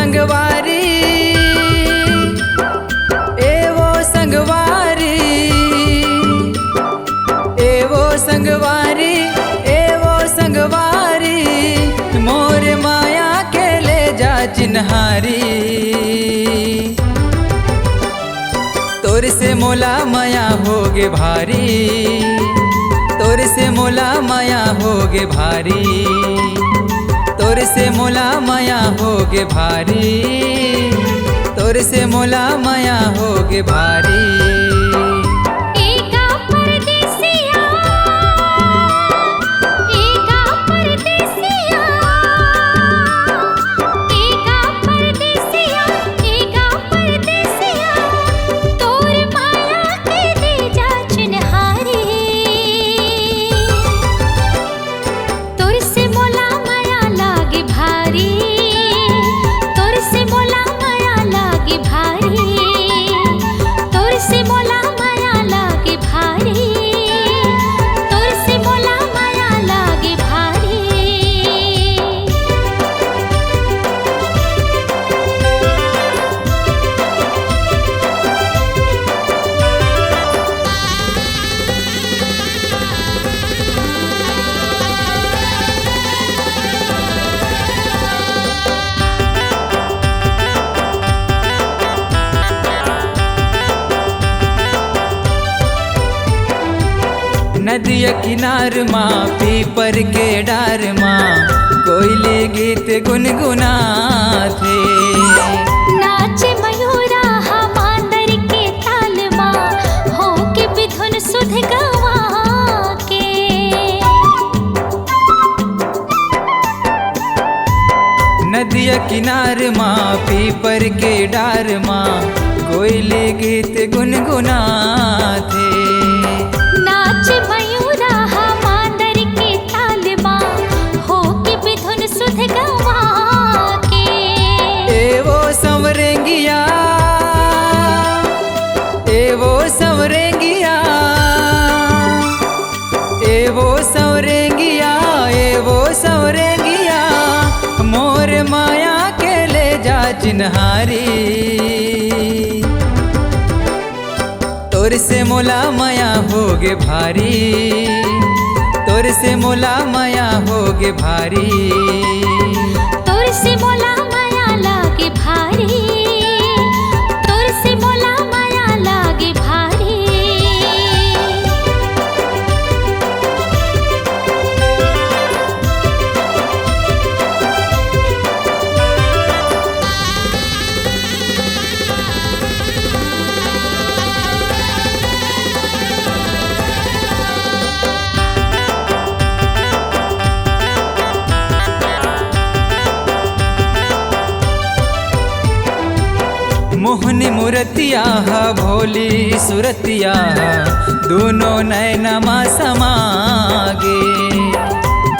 संगवारी, एवो संगवारी, एवो संगवारी, एवो संगवारी, मोर माया के ले जा चिन्हारी। तोर से मोला माया होगे भारी, तोर से मोला माया होगे भारी, तोर से मोला माया होगे भारी, तोर से मोला माया होगे भारी। नदिया किनार माँ पीपर के डार माँ कोयले गीत गुनगुना थे। नाच मयूरा हमांदर के ताल माँ हो के बिधुन सुध गवा के। नदिया किनार माँ पीपर के डार माँ कोयले गीत गुनगुना थे। नाच मयूरा हमांदर के ताल माँ हो के बिधुन सुध गवा के। एवो संवरेंगिया, एवो संवरेंगिया, एवो संवरेंगिया, एवो संवरेंगिया, मोर माया के ले जा चिन्हारी। तोर से मोला माया होगे भारी, तोर से मोला माया होगे भारी, तोर से मोला माया लागे भारी, तोर से मोला माया लागे भारी। मोहनी मूर्तिया भोली सुरतिया दोनों नैनमा समागे।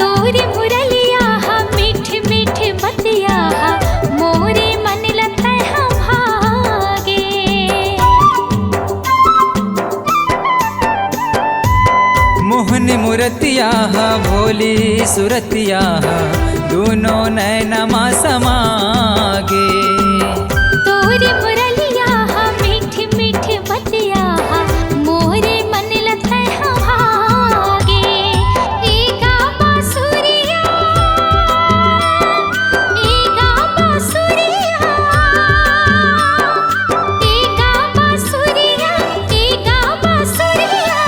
तोरी मुरलिया मीठ मीठ बतिया मोरे मन लता भागे। मोहनी मूर्तिया भोली सुरतिया दोनों नैनमा समागे। तोरी मुरलिया मीठ मीठ बतिया मोरे मन लता भागे। एगा बांसुरिया, एगा बांसुरिया, एगा बांसुरिया, एगा बांसुरिया,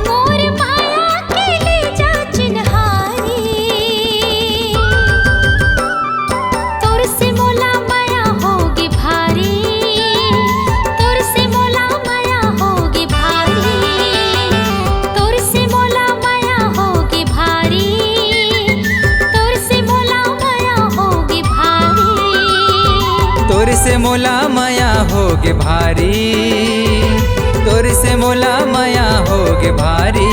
मोर माया के ले जा चिन्हारी। तोर से मोला माया होगी भारी, तोर से मोला माया होगी भारी, तोर से मोला माया होगी भारी, तोर से मोला माया होगी भारी। तोर से मोला माया होगे भारी, तोर से मोला माया होगे भारी।